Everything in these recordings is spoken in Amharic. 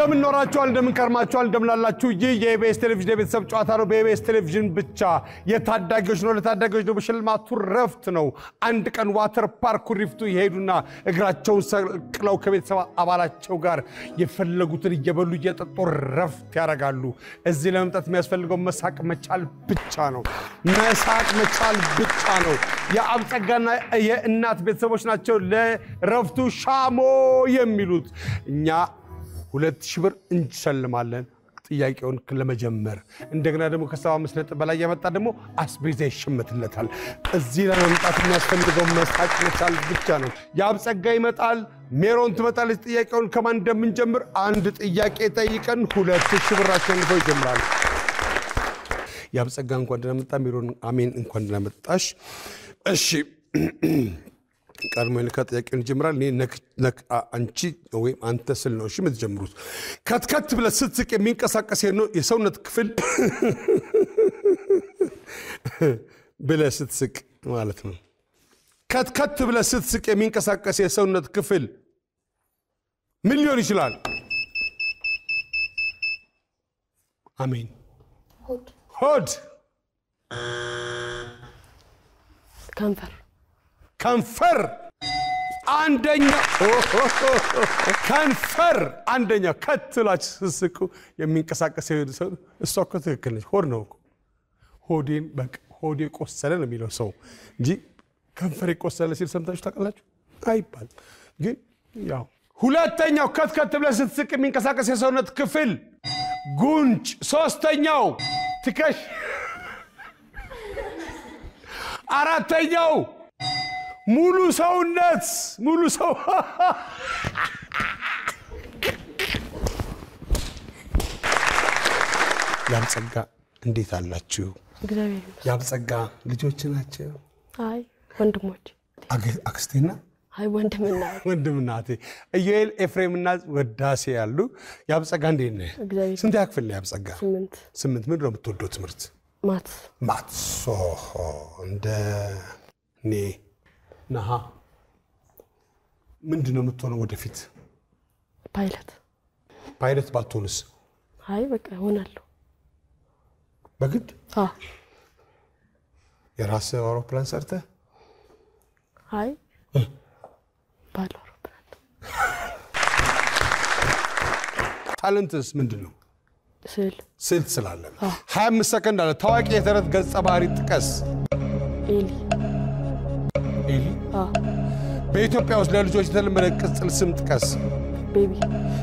እንደምን ኖራችኋል እንደምን ከርማችኋል እንደምን አላችሁ የኢቢኤስ ቴሌቪዥን ቤተሰብ ጨዋታ ነው በኢቢኤስ ቴሌቪዥን ብቻ የታዳጊዎች ነው ለታዳጊዎች ነው በሽልማቱ ረፍት ነው አንድ ቀን ዋተር ፓርክ ሪፍቱ ይሄዱና እግራቸውን ሰቅለው ከቤተሰብ አባላቸው ጋር የፈለጉትን እየበሉ እየጠጡ ረፍት ያረጋሉ እዚህ ለመምጣት የሚያስፈልገው መሳቅ መቻል ብቻ ነው መሳቅ መቻል ብቻ ነው የአብጸጋና የእናት ቤተሰቦች ናቸው ለረፍቱ ሻሞ የሚሉት እኛ 2000 ብር እንሸልማለን ጥያቄውን ለመጀመር እንደገና ደግሞ ከ75 ነጥብ በላይ ያመጣ ደግሞ አስቤዛ ይሽመትለታል እዚህ ለመምጣት የሚያስፈልገው መሳቅ መቻል ብቻ ነው ያብጸጋ ይመጣል ሜሮን ትመጣለች ጥያቄውን ከማን እንደምንጀምር አንድ ጥያቄ ጠይቀን 2000 ብር አሸንፈው ይጀምራል ያብጸጋ እንኳን እንደመጣ ሜሮን አሜን እንኳን እንደመጣሽ እሺ ቀድሞ ለከጥያቄውን ጀምራል ነክ አንቺ ወይ አንተ ስል ነው እሺ የምትጀምሩት ከትከት ብለ ስትስቅ የሚንቀሳቀስ የሰውነት ክፍል ብለ ስትስቅ ማለት ነው ከትከት ብለ ስትስቅ የሚንቀሳቀስ የሰውነት ክፍል ምን ሊሆን ይችላል አሜን ሆድ ከንፈር አንደኛ ከንፈር አንደኛ ከትላች ስስቁ የሚንቀሳቀስ ሰው እሷ እኮ ትክክል ነች ሆድ ነው ሆዴን በቃ ሆዴ ቆሰለ ነው የሚለው ሰው እንጂ ከንፈር ቆሰለ ሲል ሰምታችሁ ታውቃላችሁ አይባል ግን ያው ሁለተኛው ከትከት ብለህ ስትስቅ የሚንቀሳቀስ የሰውነት ክፍል ጉንጭ ሶስተኛው ትከሽ አራተኛው ሙሉ ሰውነት ሙሉ ሰው ያብጸጋ እንዴት አላችሁ እግዚአብሔር ያብጸጋ ልጆች ናቸው አይ ወንድሞች አክስቴና አይ ወንድምናቴ ኢዩኤል ኤፍሬምና ወዳሴ ያሉ ያብጸጋ እንዴት ነህ ስንት ያክፍል ነው ያብጸጋ 8 ምን ነው የምትወደው ትምህርት ማትስ እንደ ኔ ነሃ ምንድነው የምትሆነው ወደፊት ፓይለት ባትሆንስ አይ በቃ ሆናለሁ በግድ የራስ አውሮፕላን ሰርተህ አይ ባለ አውሮፕላን ታለንትስ ምንድነው ስዕል ስላለ 25 ሰከንድ አለ ታዋቂ የተረት ገጸ ባህሪ ጥቀስ ኤሊ በኢትዮጵያ ውስጥ ለልጆች የተለመደ ቅጽል ስም ጥቀስ ቤቢ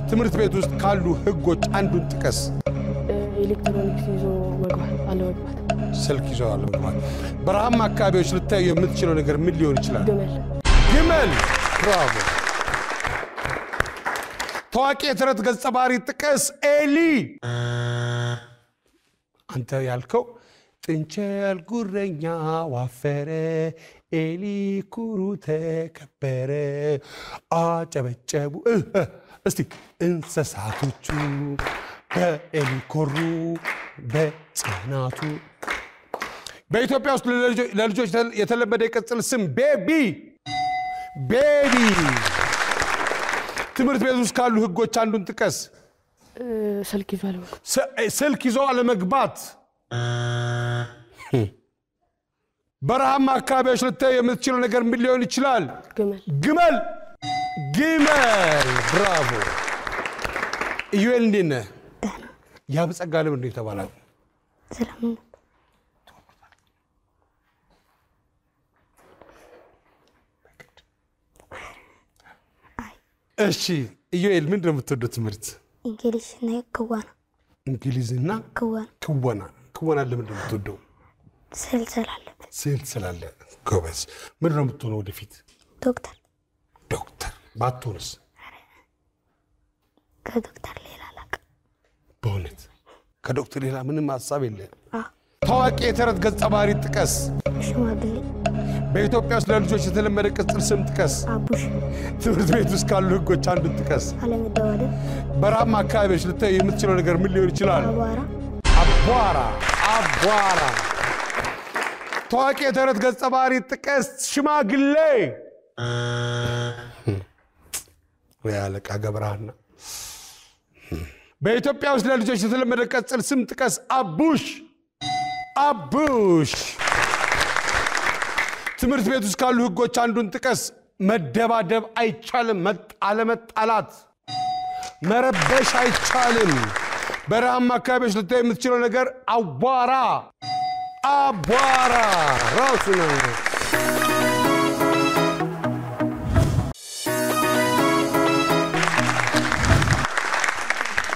ትምህርት ቤት ውስጥ ካሉ ህጎች አንዱን ጥቀስ ኤሌክትሮኒክስ ይዞ አለመግባት ስልክ ይዞ አለመግባት በረሃማ አካባቢዎች ልታዩ የምትችለው ነገር ምን ሊሆን ይችላል ግመል ብራቮ ታዋቂ የተረት ገጸ ባህሪ ጥቀስ ኤሊ አንተ ያልከው ጥንቸል ጉረኛ ዋፈረ ኤሊ ኩሩ ተከበረ አጨበጨቡ እስቲ እንስሳቶቹ በኤሊ ኮሩ በጽናቱ በኢትዮጵያ ውስጥ ለልጆች የተለመደ የቅጽል ስም ቤቢ ትምህርት ቤት ውስጥ ካሉ ህጎች አንዱን ጥቀስ ስልክ ይዞ አለመግባት በረሃማ አካባቢዎች ልታዩ የምትችለው ነገር ምን ሊሆን ይችላል ግመል ብራቮ ኢዩኤል እንዴት ነህ ያብጸጋ ለምን ነው የተባለው ሰላም እሺ ኢዩኤል ምንድን ነው የምትወደው ትምህርት እንግሊዝና ክወና ለምን ነው የምትወደው ስዕል ስላለ ጎበዝ ምንድን ነው የምትሆነው ወደፊት ዶክተር ባትሆንስ ከዶክተር ሌላ አላውቅም በእውነት ከዶክተር ሌላ ምንም ሐሳብ የለም ታዋቂ የተረት ገጸ ባህሪ ጥቀስ ሽማግሌ በኢትዮጵያ ውስጥ ለልጆች የተለመደ ቅጽል ስም ጥቀስ አቡሽ ትምህርት ቤት ውስጥ ካሉ ህጎች አንዱን ጥቀስ አለመደዋወል በረሃማ አካባቢዎች ልታዩ የምትችለው ነገር ምን ሊሆን ይችላል አቧራ ታዋቂ የተረት ገጸ ባህሪ ጥቀስ ሽማግሌ ወይ አለቃ ገብረሃና በኢትዮጵያ ውስጥ ለልጆች የተለመደ ቅጽል ስም ጥቀስ አቡሽ አቡሽ ትምህርት ቤት ውስጥ ካሉ ህጎች አንዱን ጥቀስ መደባደብ አይቻልም አለመጣላት መረበሽ አይቻልም በረሃማ አካባቢዎች ልታይ የምትችለው ነገር አቧራ ራሱ ነው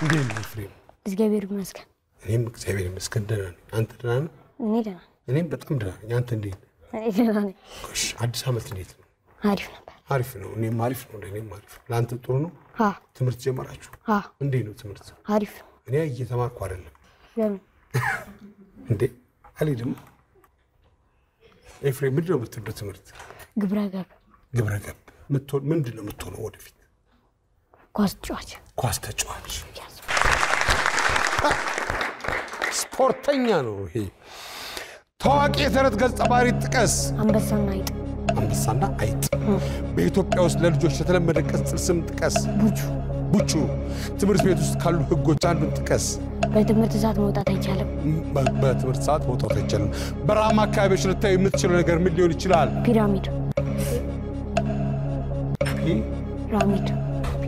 እንዴት ነው ፍሬም እግዚአብሔር ይመስገን እኔም እግዚአብሔር ይመስገን ደህና ነኝ አንተ ደህና ነህ እኔ ደህና እኔም በጣም ደህና ነኝ አንተ እንዴት እኔ ደህና ነኝ እሺ አዲስ አመት እንዴት ነው አሪፍ ነበር አሪፍ ነው እኔም አሪፍ ነው እኔም አሪፍ ለአንተ ጥሩ ነው ትምህርት ጀመራችሁ እንዴት ነው ትምህርት አሪፍ ነው እኔ እየተማርኩ አይደለም ለምን እንዴ አልሄድም ኤፍሬም ምንድን ነው የምትወደው ትምህርት ግብረገብ ምንድን ነው የምትሆነው ወደፊት ኳስ ተጫዋች ስፖርተኛ ነው ይሄ ታዋቂ የተረት ገጸ ባህሪ ጥቀስ አንበሳና አይጥ በኢትዮጵያ ውስጥ ለልጆች የተለመደ ቅጽል ስም ጥቀስ ቡቹ ትምህርት ቤት ውስጥ ካሉ ህጎች አንዱን ጥቀስ በትምህርት ሰዓት መውጣት አይቻልም በረሃማ አካባቢዎች ልታይ የምትችለው ነገር ምን ሊሆን ይችላል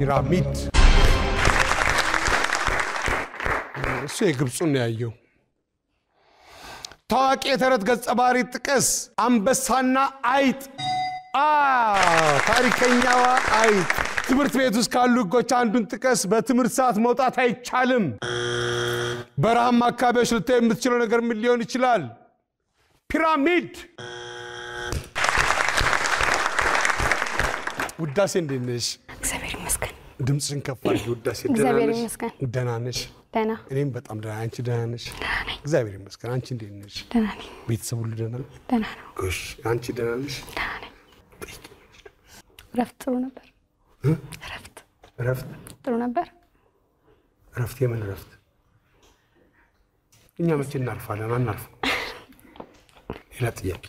ፒራሚድ እሱ የግብፁን ያየው ታዋቂ የተረት ገጸ ባህሪ ጥቀስ አንበሳና አይጥ ታሪከኛዋ አይጥ ትምህርት ቤት ውስጥ ካሉ ህጎች አንዱን ጥቀስ በትምህርት ሰዓት መውጣት አይቻልም በረሃማ አካባቢዎች ልታይ የምትችለው ነገር ምን ሊሆን ይችላል ፒራሚድ ውዳሴ እንዴት ነሽ እግዚአብሔር ይመስገን ድምጽን ከፍ አድርጊ ውዳሴ ደህና ነሽ ደህና እኔም በጣም ደህና አንቺ ደህና ነሽ እግዚአብሔር ይመስገን አንቺ እንዴት ነሽ ደህና ነኝ ቤተሰብ ሁሉ ደህና ነው እሺ አንቺ ደህና ነሽ ደህና ነኝ ረፍት ጥሩ ነበር ረፍት ጥሩ ነበር ረፍት የምን ረፍት እኛ መቼ እናርፋለን አናርፍም ሌላ ጥያቄ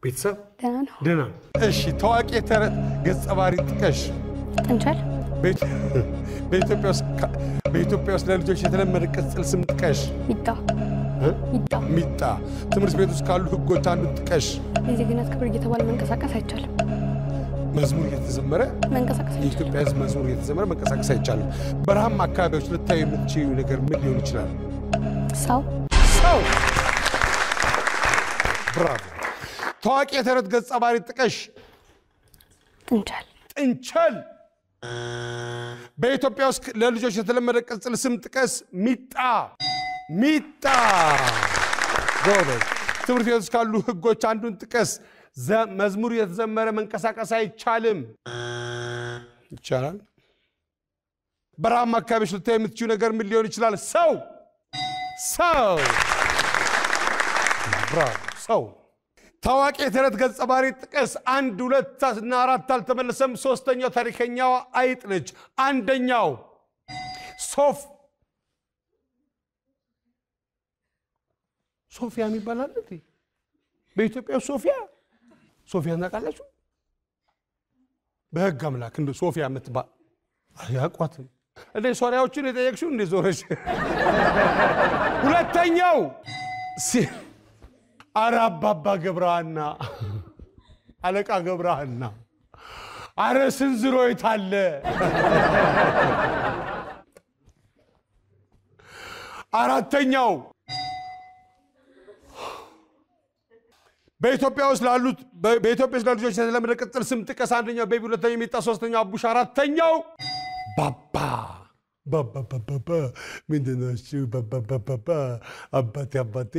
ቤተሰብ ደህና ነው እሺ ታዋቂ የተረት ገጸ ባህሪ ጥቀሽ ጥንቸል በኢትዮጵያ ውስጥ ለልጆች የተለመደ ቅጽል ስም ጥቀሽ ሚጣ ትምህርት ቤት ውስጥ ካሉ ህጎች አንዱን ጥቀሽ የዜግነት ክብር እየተባለ መንቀሳቀስ አይቻልም መዝሙር እየተዘመረ የኢትዮጵያ ህዝብ መዝሙር እየተዘመረ መንቀሳቀስ አይቻልም በረሃማ አካባቢዎች ልታይ የምትችይው ነገር ምን ሊሆን ይችላል ሰው ብራቮ ታዋቂ የተረት ገጸ ባህሪ ጥቀሽ ጥንቸል በኢትዮጵያ ውስጥ ለልጆች የተለመደ ቅጽል ስም ጥቀስ ሚጣ ጎበዝ ትምህርት ቤት ውስጥ ካሉ ህጎች አንዱን ጥቀስ መዝሙር እየተዘመረ መንቀሳቀስ አይቻልም ይቻላል በረሃማ አካባቢዎች ልታይ የምትችይው ነገር ምን ሊሆን ይችላል ሰው ብራቮ ታዋቂ የተረት ገጸ ባህሪ ጥቀስ 1 2 እና 4 አልተመለሰም ሶስተኛው ታሪከኛዋ አይጥ ነች አንደኛው ሶፊያ የሚባል አለ በኢትዮጵያ ሶፊያን ታውቃላችሁ በህግ አምላክ እንደ ሶፊያ የምትባል አያውቋትም እንደ ሶሪያዎችን የጠየቅሽው እንደ ዞረሽ ሁለተኛው አራባባ ገብረሃና አለቃ ገብረሃና አረ ስንዝሮ ይታለ አራተኛው በኢትዮጵያ ውስጥ ላሉት ልጆች የተለመደ ቅጽል ስም ጥቀስ አንደኛው ቤቢ ሁለተኛው ሚጣ ሶስተኛው አቡሽ አራተኛው ባባ ምንድነው አባቴ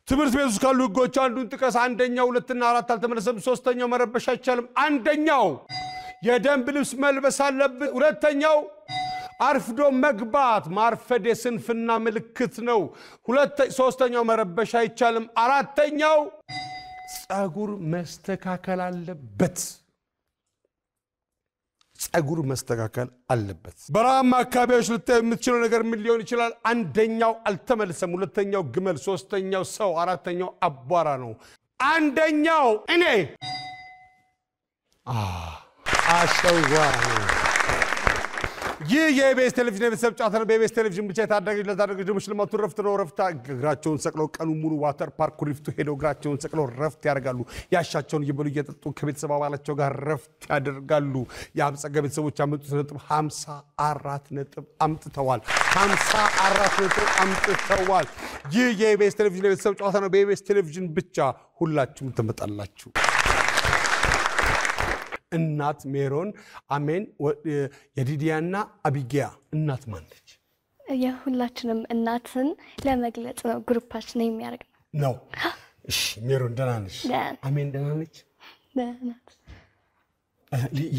ትምህርት ቤት ውስጥ ካሉ ህጎች አንዱን ጥቀስ አንደኛው 2 እና 4 አልተመለሰም ሶስተኛው መረበሽ አይቻልም አንደኛው የደንብ ልብስ መልበስ አለበት ሁለተኛው አርፍዶ መግባት ማርፈድ የስንፍና ምልክት ነው ሶስተኛው መረበሽ አይቻልም አራተኛው ጸጉር መስተካከል አለበት በረሃማ አካባቢዎች ልታይ የምትችለው ነገር ምን ሊሆን ይችላል አንደኛው አልተመለሰም ሁለተኛው ግመል ሶስተኛው ሰው አራተኛው አቧራ ነው አንደኛው እኔ አሸዋ ይህ የኢቢኤስ ቴሌቪዥን የቤተሰብ ጨዋታ ነው። በኢቢኤስ ቴሌቪዥን ብቻ ለታዳጊዎች ደግሞ ሽልማቱ ረፍት ነው። ረፍት እግራቸውን ሰቅለው ቀኑን ሙሉ ዋተር ፓርክ ኩሪፍቱ ሄደው እግራቸውን ሰቅለው ረፍት ያደርጋሉ። ያሻቸውን እየበሉ እየጠጡ ከቤተሰብ አባላቸው ጋር ረፍት ያደርጋሉ። የአብጸጋ ቤተሰቦች ያመጡት ነጥብ 54 ነጥብ አምጥተዋል። 54 ነጥብ አምጥተዋል። ይህ የኢቢኤስ ቴሌቪዥን የቤተሰብ ጨዋታ ነው። በኢቢኤስ ቴሌቪዥን ብቻ ሁላችሁም ትመጣላችሁ። እናት ሜሮን አሜን የዲዲያና አቢጊያ እናት ማን ነች? የሁላችንም እናትን ለመግለጽ ነው ግሩፓችን የሚያደርግ ነው። እሺ ሜሮን ደህና ነሽ? አሜን ደህና ነች? ደህና ናት።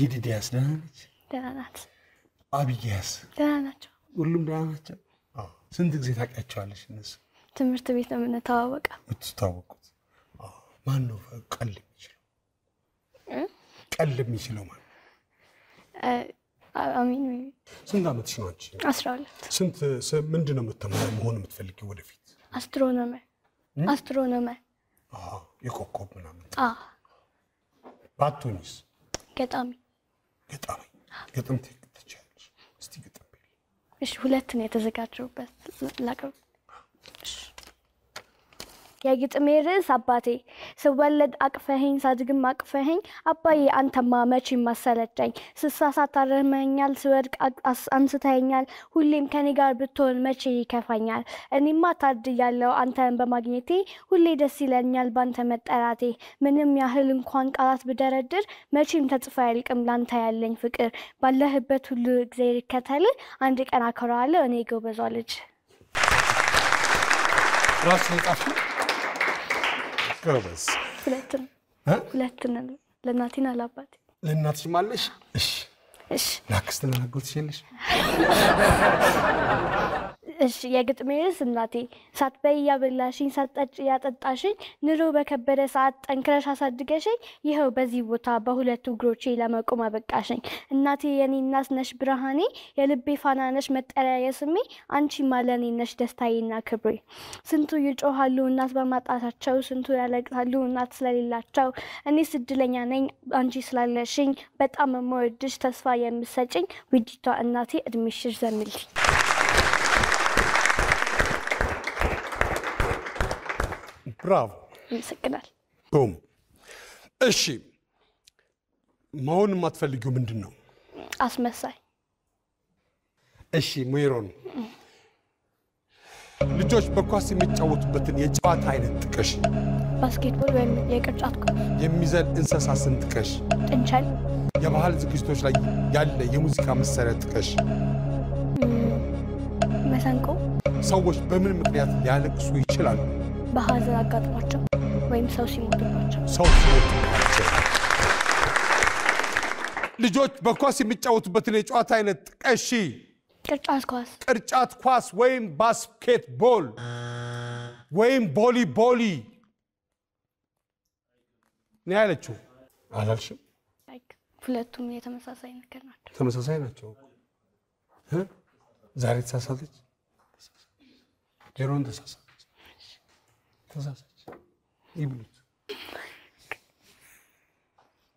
የዲዲያስ ደህና ነች? ደህና ናት። አቢጊያስ ደህና ናቸው። ሁሉም ደህና ናቸው? አዎ። ስንት ጊዜ ታውቂያቸዋለሽ እነሱ? ትምህርት ቤት ነው የምንተዋወቀው። የምትተዋወቁት? አዎ። ማን ነው ቀልድ የሚችለው? ቀልድ የሚችለው ማለት አሚን። ስንት ዓመትሽ ነው አንቺ? 12። ስንት ምንድን ነው መሆን የምትፈልጊው ወደፊት? አስትሮኖመር። የኮከብ ምናምን። ባትሆኚስ? ገጣሚ። ገጥም ትችያለሽ? እስቲ ገጥም በይ። እሺ 2 ነው የተዘጋጀሁበት ላቀርብ። እሺ የግጥሜ ርዕስ አባቴ ስወለድ አቅፈኸኝ ሳድግም አቅፈኸኝ አባዬ አንተማ መቼ ማሰለቸኝ ስሳሳት አርመኛል ስወድቅ አንስተኸኛል ሁሌም ከኔ ጋር ብትሆን መቼ ይከፋኛል እኔማ ታድያለሁ አንተን በማግኘቴ ሁሌ ደስ ይለኛል ባንተ መጠራቴ ምንም ያህል እንኳን ቃላት ብደረድር መቼም ተጽፎ ያልቅም ላንተ ያለኝ ፍቅር ባለህበት ሁሉ እግዚአብሔር ይከተል አንድ ቀን አከራዋለሁ እኔ ጎበዟ ልጅ ራስ ይጣፍ ጎበዝ ሁለቱን ለእናቴና ለአባቴ ለእናትሽ ማለሽ እሺ ላክስትና አጎትሽልሽ እሺ የግጥሜ ርዕስ እናቴ ሳትበይ ያበላሽኝ ሳትጠጪ ያጠጣሽኝ ኑሮ በከበደ ሰዓት ጠንክረሽ አሳድገሽኝ ይኸው በዚህ ቦታ በሁለቱ እግሮቼ ለመቆም አበቃሽኝ እናቴ የኔ እናት ነሽ ብርሃኔ የልቤ ፋና ነሽ መጠሪያ የስሜ አንቺ ማለኔ ነሽ ደስታዬና ክብሬ ስንቱ ይጮሃሉ እናት በማጣታቸው ስንቱ ያለቅሳሉ እናት ስለሌላቸው እኔ እድለኛ ነኝ አንቺ ስላለሽኝ በጣም የምወድሽ ተስፋ የምትሰጪኝ ውዲቷ እናቴ እድሜሽ ይርዘምልኝ ብራቮ ይመስገናል ቦም እሺ መሆን የማትፈልጊው ምንድነው አስመሳይ እሺ ሜሮን ልጆች በኳስ የሚጫወቱበትን የጨዋታ አይነት ጥቀሽ ባስኬትቦል ወይም የቅርጫት ኳስ የሚዘል እንስሳ ስም ጥቀሽ ጥንቸል የባህል ዝግጅቶች ላይ ያለ የሙዚቃ መሳሪያ ጥቀሽ መሰንቆ ሰዎች በምን ምክንያት ሊያለቅሱ ይችላሉ በሐዘን አጋጥሟቸው ወይም ሰው ሲሞትባቸው ልጆች በኳስ የሚጫወቱበትን የጨዋታ አይነት ጥቀሽ ቅርጫት ኳስ ወይም ባስኬትቦል ወይም ቦሊ ነው ያለችው አላልሽም ሁለቱም የተመሳሳይ ነገር ናቸው ተመሳሳይ ናቸው ዛሬ ተሳሳተች ጀሮን ተሳሳተች ይብሉት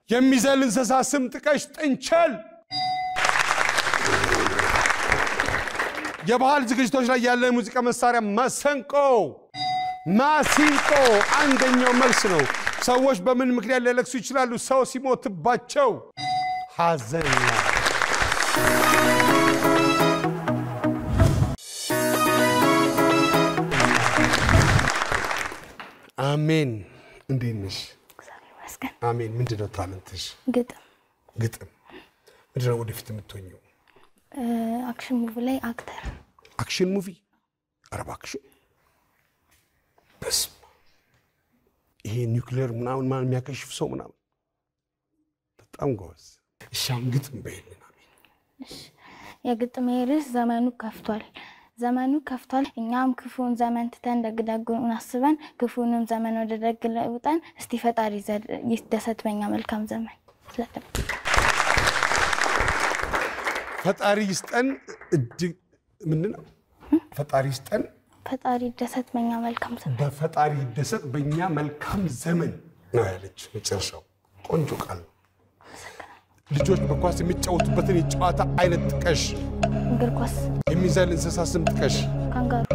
የሚዘል እንስሳ ስም ጥቀሽ ጥንቸል የባህል ዝግጅቶች ላይ ያለ ሙዚቃ መሳሪያ ማሲንቆ አንደኛው መልስ ነው ሰዎች በምን ምክንያት ሊያለቅሱ ይችላሉ ሰው ሲሞትባቸው ሐዘን አሜን እንዴት ነሽ አሜን ምንድነው ታለንትሽ ግጥም ምንድነው ወደፊት የምትሆኚው አክሽን ሙቪ ላይ አክሽን ሙቪ አረብ አክሽን በስ ይሄ ኒውክሌር ምናምን ማን የሚያከሽፍ ሰው ምናምን በጣም ጎበዝ እሻም ግጥም በይልና እሺ የግጥሜ ርዕስ ዘመኑ ከፍቷል እኛም ክፉን ዘመን ትተን ደግደጉን አስበን ክፉንም ዘመን ወደ ደግ ለውጠን እስቲ ፈጣሪ ይደሰት በእኛ መልካም ዘመን ፈጣሪ ይስጠን ምንድነው ፈጣሪ ይስጠን ፈጣሪ ይደሰት በእኛ መልካም ዘመን በፈጣሪ ይደሰት በእኛ መልካም ዘመን ነው ያለች መጨረሻው ቆንጆ ቃል ልጆች በኳስ የሚጫወቱበትን የጨዋታ አይነት ጥቀሽ። እግር ኳስ፣ የሚዘል እንስሳ ስም ጥቀሽ። ካንጋሩ፣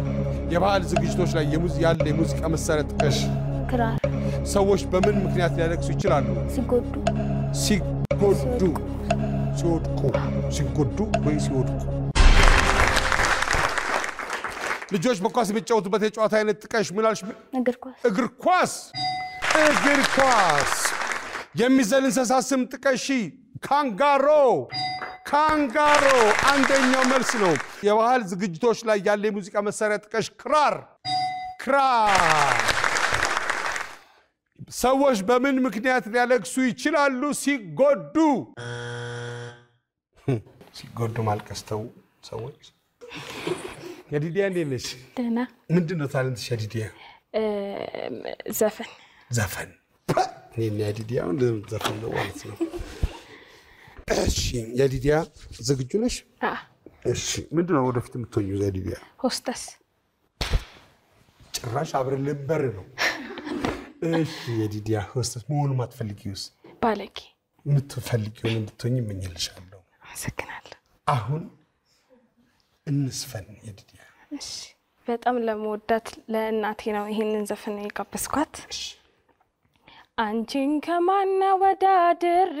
የባህል ዝግጅቶች ላይ ያለ የሙዚቃ መሳሪያ ጥቀሽ። ክራር፣ ሰዎች በምን ምክንያት ሊያለቅሱ ይችላሉ? ሲጎዱ፣ ሲጎዱ ወይ ሲወድቁ። ልጆች በኳስ የሚጫወቱበት የጨዋታ አይነት ጥቀሽ። ምን አልሽ? እግር ኳስ፣ እግር ኳስ፣ እግር ኳስ። የሚዘል እንስሳ ስም ጥቀሺ። ካንጋሮ፣ ካንጋሮ አንደኛው መልስ ነው። የባህል ዝግጅቶች ላይ ያለ የሙዚቃ መሳሪያ ጥቀሽ። ክራር፣ ክራር። ሰዎች በምን ምክንያት ሊያለቅሱ ይችላሉ? ሲጎዱ። ሲጎዱ ማልቀስ ተው ሰዎች። የዲዲያ እንዴት ነሽ? ደህና። ምንድን ነው ታለንትሽ የዲዲያ? ዘፈን። ዘፈን። እኔና የዲዲያ ዘፈን ነው ማለት ነው። እሺ የዲዲያ ዝግጁ ነሽ? እሺ ምንድን ነው ወደፊት የምትሆኚው የዲዲያ? ሆስተስ። ጭራሽ አብረን ልንበር ነው። እሺ የዲዲያ ሆስተስ መሆኑ ማትፈልጊውስ? ባለጌ። የምትፈልጊውን እንድትሆኚ እመኝልሻለሁ። አመሰግናለሁ። አሁን እንስፈን የዲዲያ። እሺ በጣም ለመወዳት ለእናቴ ነው ይሄንን ዘፈን የጋበዝኳት። አንቺን ከማና ወዳድሬ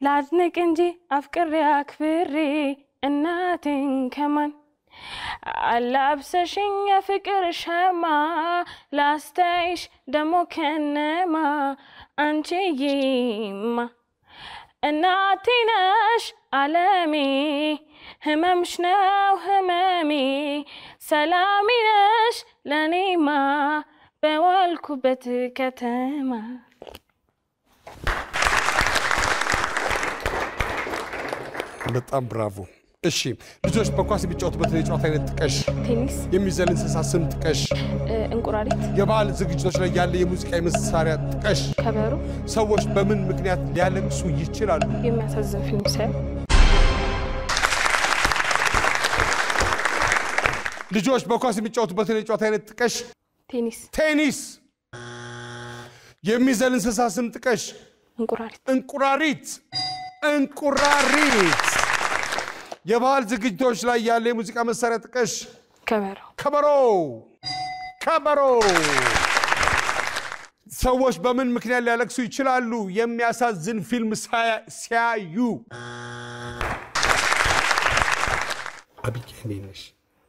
ላድንቅ እንጂ አፍቅሬ አክብሬ እናቴን ከማን አላብሰሽኝ የፍቅር ሸማ ላስተይሽ ደሞ ከነማ አንቺዬማ እናቴ ነሽ ዓለሜ ህመምሽ ነው ህመሜ ሰላሜ ነሽ ለኔማ በዋልኩበት ከተማ። በጣም ብራቮ። እሺ ልጆች በኳስ የሚጫወቱበት የጨዋታ አይነት ጥቀሽ። ቴኒስ። የሚዘል እንስሳ ስም ጥቀሽ። እንቁራሪት። የባህል ዝግጅቶች ላይ ያለ የሙዚቃ መሳሪያ ጥቀሽ። ከበሮ። ሰዎች በምን ምክንያት ሊያለቅሱ ይችላሉ? የሚያሳዝን ፊልም ሳይ። ልጆች በኳስ የሚጫወቱበትን የጨዋታ አይነት ጥቀሽ። ቴኒስ። ቴኒስ። የሚዘል እንስሳ ስም ጥቀሽ። እንቁራሪት። እንቁራሪት፣ እንቁራሪት። የባህል ዝግጅቶች ላይ ያለ የሙዚቃ መሳሪያ ጥቀሽ። ከበሮ። ከበሮ፣ ከበሮ። ሰዎች በምን ምክንያት ሊያለቅሱ ይችላሉ? የሚያሳዝን ፊልም ሲያዩ። አቢጊያ እንዴት ነሽ?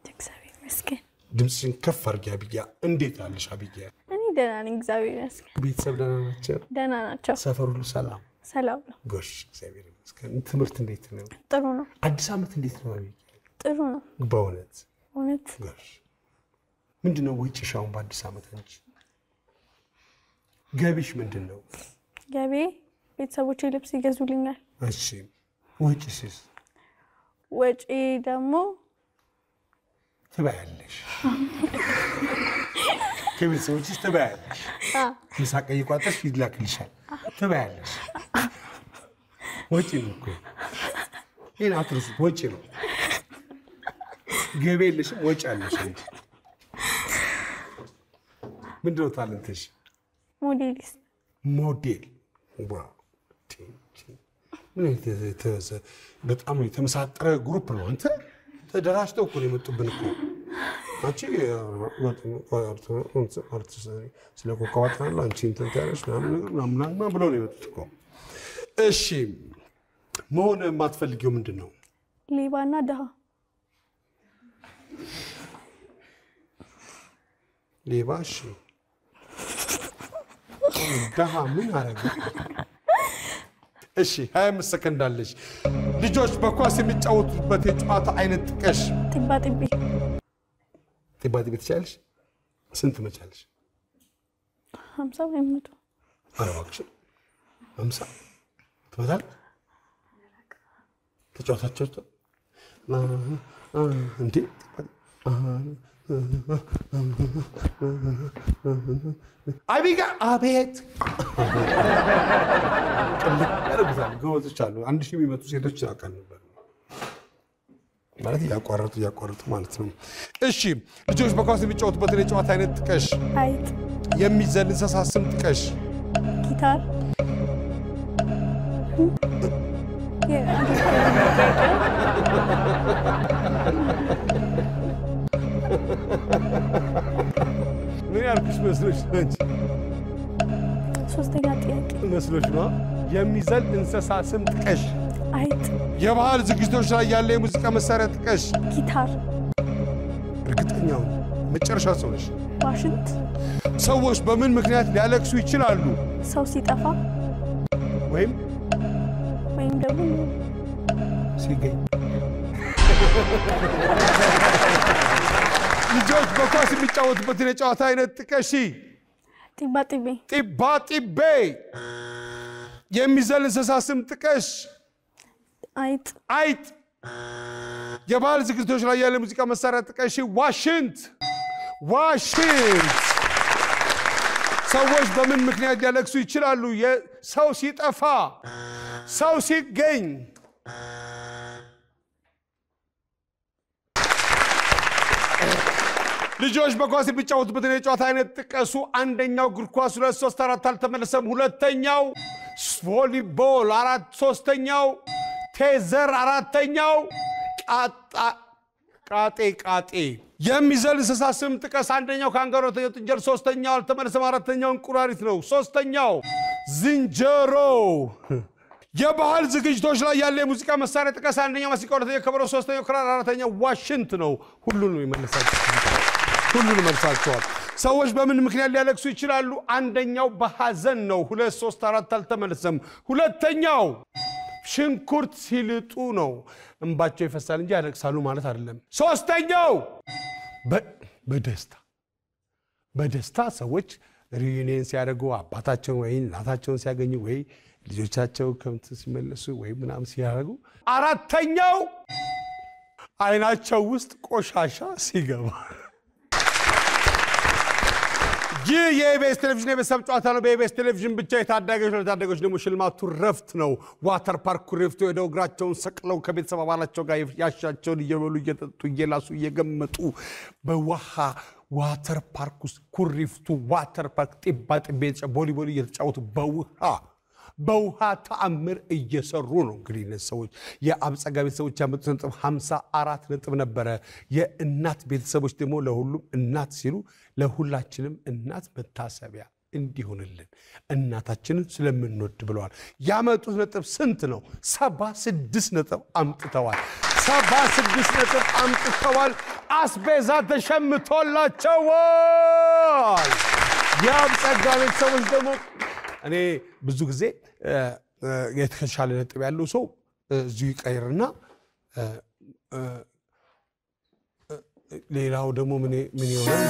እግዚአብሔር ይመስገን። ድምፅሽን ከፍ አድርጊ አቢጊያ። እንዴት አለሽ አቢጊያ? እኔ ደህና ነኝ እግዚአብሔር ይመስገን። ቤተሰብ ደህና ናቸው? ደህና ናቸው። ሰፈር ሁሉ ሰላም? ሰላም ነው። ጎሽ እግዚአብሔር ይመስገን። ትምህርት እንዴት ነው? ጥሩ ነው። አዲስ ዓመት እንዴት ነው አቢጊያ? ጥሩ ነው። በእውነት እውነት። ጎሽ ምንድን ነው ወጪሽ አሁን በአዲስ ዓመት አንቺ? ገቢሽ ምንድን ነው? ገቢ ቤተሰቦቼ ልብስ ይገዙልኛል። እሺ ወጪሽስ? ወጪ ደግሞ ትበያለሽ። ከቤተሰቦችሽ ትበያለሽ። ምሳቅ እየቋጠርሽ ይላክልሻል። ትበያለሽ። ወጪ ነው እኮ ይሄን አትርሱት። ወጪ ነው። ገቢ የለሽም፣ ወጪ አለሽ። ምንድን ነው ታለንትሽ? ሞዴሊስት። ሞዴል። ዋው! ምን በጣም የተመሳጠረ ግሩፕ ነው። አንተ ተደራጅተው እኮ ነው የመጡብን እኮ። አንቺ ስለ ኮካዋጣና አንቺ እንትን ታያለሽ ምናምን ብለው ነው የመጡት እኮ። እሺ መሆን የማትፈልጊው ምንድን ነው? ሌባና ድሃ። ሌባ። እሺ ድሃ ምን አረገ? እሺ 25 ሰከንድ አለሽ። ልጆች በኳስ የሚጫወቱበት የጨዋታ አይነት ጥቀሽ። ጢባጢቤ። ጢባጢቤ ትችያለሽ? ስንት መቻለሽ? 50 ወይም 100። ኧረ እባክሽ 50 ትመታለሽ? ተጫወታችሁ እንዴ? አቢጋ አቤት ያደርጉታል። ጎበዞች አሉ። 1000 የሚመጡ ሴቶች ያውቃል ነበር ማለት እያቋረጡ ማለት ነው። እሺ ልጆች በኳስ የሚጫወቱበትን የጨዋታ አይነት ጥቀሽ። አይጥ። የሚዘል እንስሳ ስም ጥቀሽ። ጊታር። ምን ያልኩሽ መስሎሽ ነው? ሶስተኛ ጥያቄ መስሎሽ ነው? የሚዘል እንስሳ ስም ጥቀሽ። አይጥ የባህል ዝግጅቶች ላይ ያለ የሙዚቃ መሳሪያ ጥቀሽ። ጊታር እርግጠኛው መጨረሻ ሰው ነሽ። ዋሽንት ሰዎች በምን ምክንያት ሊያለቅሱ ይችላሉ? ሰው ሲጠፋ ወይም ደግሞ ሲገኝ። ልጆች በኳስ የሚጫወቱበትን የጨዋታ አይነት ጥቀሺ። ጢባጢቤ ጢባጢቤ። የሚዘል እንስሳ ስም ጥቀሽ። አይጥ አይጥ። የባህል ዝግጅቶች ላይ ያለ ሙዚቃ መሳሪያ ጥቀሺ። ዋሽንት ዋሽንት። ሰዎች በምን ምክንያት ሊያለቅሱ ይችላሉ? ሰው ሲጠፋ፣ ሰው ሲገኝ። ልጆች በኳስ የሚጫወቱበትን የጨዋታ አይነት ጥቀሱ። አንደኛው እግር ኳስ 2 3 4 አልተመለሰም። ሁለተኛው ቮሊቦል፣ ሶስተኛው ቴዘር፣ አራተኛው ቃጤ። የሚዘል እንስሳ ስም ጥቀስ። አንደኛው ካንጋሮ፣ ሁለተኛው ጥንጀር፣ ሶስተኛው አልተመለሰም። አራተኛው እንቁራሪት ነው። ሶስተኛው ዝንጀሮ። የባህል ዝግጅቶች ላይ ያለ የሙዚቃ መሳሪያ ጥቀስ። አንደኛው ማሲንቆ፣ ሁለተኛው ከበሮ፣ ሶስተኛው ክራር፣ አራተኛው ዋሽንት ነው። ሁሉንም መልሳቸዋል። ሰዎች በምን ምክንያት ሊያለቅሱ ይችላሉ? አንደኛው በሐዘን ነው። 2 3 4 አልተመለሰም። ሁለተኛው ሽንኩርት ሲልጡ ነው። እንባቸው ይፈሳል እንጂ ያለቅሳሉ ማለት አይደለም። ሶስተኛው በደስታ ሰዎች ሪዩኒየን ሲያደርጉ፣ አባታቸውን ወይ እናታቸውን ሲያገኙ፣ ወይ ልጆቻቸው ከምት ሲመለሱ፣ ወይ ምናምን ሲያደርጉ። አራተኛው አይናቸው ውስጥ ቆሻሻ ሲገባ። ይህ የኢቢኤስ ቴሌቪዥን የቤተሰብ ጨዋታ ነው። በኢቢኤስ ቴሌቪዥን ብቻ። ለታዳጊዎች ደግሞ ሽልማቱ ረፍት ነው። ዋተር ፓርክ ኩሪፍቱ ሄደው እግራቸውን ሰቅለው ከቤተሰብ አባላቸው ጋር ያሻቸውን እየበሉ እየጠጡ እየላሱ እየገመጡ በውሃ ዋተር ፓርክ ውስጥ ኩሪፍቱ ዋተር ፓርክ ጢባጢቤ ቮሊቦል እየተጫወቱ በውሃ ተአምር እየሰሩ ነው። እንግዲህ እነዚህ ሰዎች የአብጸጋ ቤተሰቦች ያመጡት ነጥብ 54 ነጥብ ነበረ። የእናት ቤተሰቦች ደግሞ ለሁሉም እናት ሲሉ ለሁላችንም እናት መታሰቢያ እንዲሆንልን እናታችንን ስለምንወድ ብለዋል። ያመጡት ነጥብ ስንት ነው? 76 ነጥብ አምጥተዋል። 76 ነጥብ አምጥተዋል። አስቤዛ ተሸምቶላቸዋል። የአብጸጋ ቤተሰቦች ደግሞ እኔ ብዙ ጊዜ የተሻለ ነጥብ ያለው ሰው እዚሁ ይቀይርና ሌላው ደግሞ ምን ይሆናል?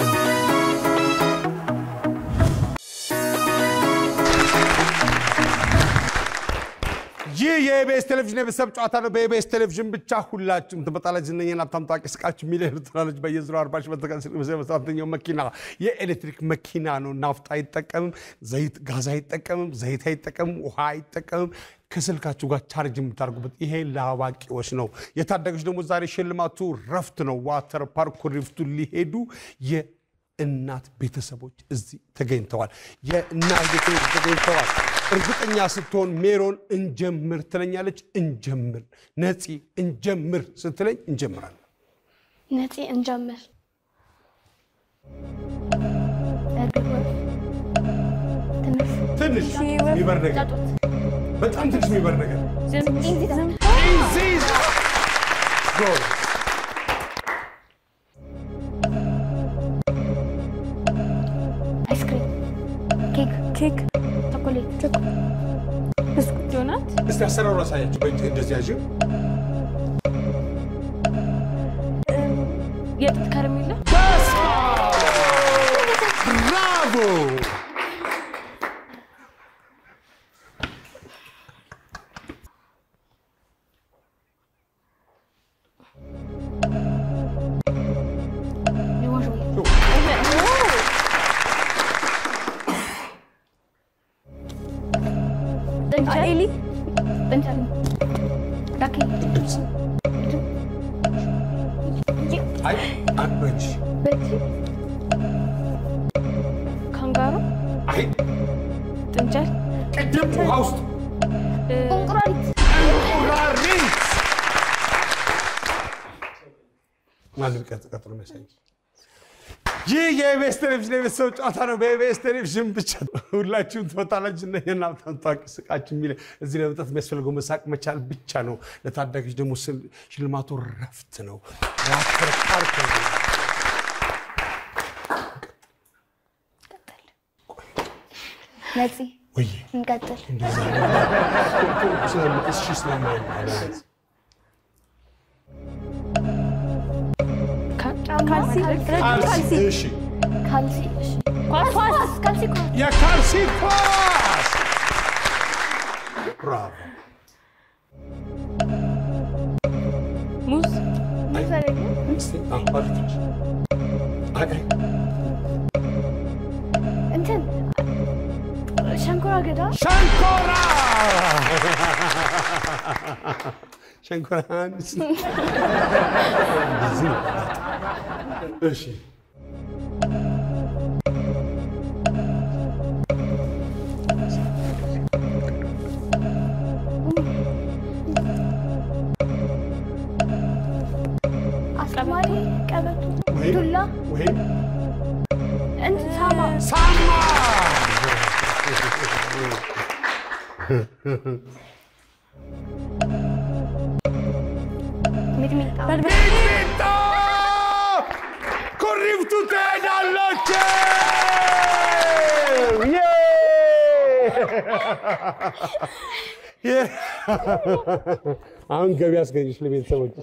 ይህ የኢቢኤስ ቴሌቪዥን የቤተሰብ ጨዋታ ነው። በኢቢኤስ ቴሌቪዥን ብቻ። ሁላችሁም ትመጣላችሁ። ዝነኛና ሀብታም ታዋቂ ስቃችሁ ሚሊዮን ትላለች። በየዙሩ 40 ሺህ በተከታተኛው መኪና የኤሌክትሪክ መኪና ነው። ናፍጣ አይጠቀምም፣ ጋዝ አይጠቀምም፣ ዘይት አይጠቀምም፣ ውሃ አይጠቀምም። ከስልካችሁ ጋር ቻርጅ የምታደርጉበት ይሄ ለአዋቂዎች ነው። የታዳጊዎች ደግሞ ዛሬ ሽልማቱ ረፍት ነው። ዋተር ፓርክ ኩሪፍቱ ሊሄዱ የእናት ቤተሰቦች እዚህ ተገኝተዋል። የእናት ቤተሰቦች ተገኝተዋል። እርግጠኛ ስትሆን ሜሮን እንጀምር ትለኛለች። እንጀምር። ነፂ እንጀምር ስትለኝ እንጀምራለን። ነፂ እንጀምር። ትንሽ የሚበር ነገር፣ በጣም ትንሽ የሚበር ነገር። ኢንዚዝ ጎል። አይስክሪም፣ ኬክ፣ ቸኮሌት፣ ብስኩት፣ ዶናት። እስቲ አሰራሩ አሳያችሁ። እንደዚህ ያዥ። የጥጥ ከረሜላ። ብራቮ። ኤሊ፣ ዳኪ፣ አይ አንበች፣ ካንጋሩ፣ አይ ጥንቸል፣ ቅድም ውሃ ውስጥ እንቁራሪት ማንም ቀጥሎ መሰለኝ ይህ የኢቢኤስ ቴሌቪዥን የቤተሰብ ጨዋታ ነው በኢቢኤስ ቴሌቪዥን ብቻ ሁላችሁም ትወጣላችሁ እና የናምታን ታውቂ ስቃችሁ የሚል እዚህ ለመጣት የሚያስፈልገው መሳቅ መቻል ብቻ ነው ለታዳጊዎች ደግሞ ሽልማቱ ረፍት ነው ዋተር ፓርክ ነው ነፂ ወይ እንቀጥል እሺ ስለማይ ካልሲ እሺ ካልሲ ኳስ ካልሲ የካልሲ ኳስ ብራቮ ሙዝ እንትን ሸንኮራ አገዳ ሸንኮራ እሺ አስማሪ ቀበቶ ዱላ ወይ እንትን ሳማ ሚጥሚጣ ኩሪፍቱ ትሄዳላችሁ አሁን ገቢ አስገኝሽ ለቤተሰቦች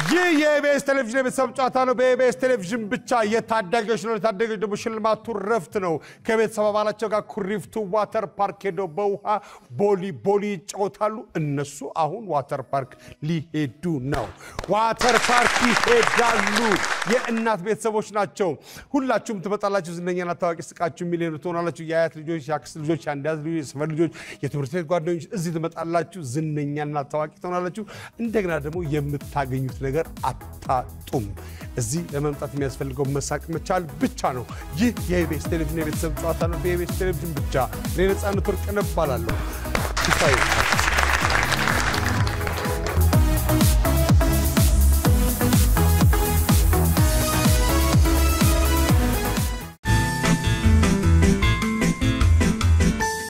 ይህ የኢቢኤስ ቴሌቪዥን የቤተሰብ ጨዋታ ነው በኢቢኤስ ቴሌቪዥን ብቻ የታዳጊዎች ነው ለታዳጊዎች ደግሞ ሽልማቱ ረፍት ነው ከቤተሰብ አባላቸው ጋር ኩሪፍቱ ዋተር ፓርክ ሄደው በውሃ ቦሊ ይጫወታሉ እነሱ አሁን ዋተር ፓርክ ሊሄዱ ነው ዋተር ፓርክ ይሄዳሉ የእናት ቤተሰቦች ናቸው ሁላችሁም ትመጣላችሁ ዝነኛና ታዋቂ ስቃችሁ ሚሊዮን ትሆናላችሁ የአያት ልጆች የአክስት ልጆች የአንዳዝ ልጆች የሰፈር ልጆች የትምህርት ቤት ጓደኞች እዚህ ትመጣላችሁ ዝነኛና ታዋቂ ትሆናላችሁ እንደገና ደግሞ የምታገኙት ነገር አታጡም እዚህ ለመምጣት የሚያስፈልገው መሳቅ መቻል ብቻ ነው ይህ የኢቢኤስ ቴሌቪዥን የቤተሰብ ጨዋታ ነው በኢቢኤስ ቴሌቪዥን ብቻ ለነጻነት ወርቅነህ እባላለሁ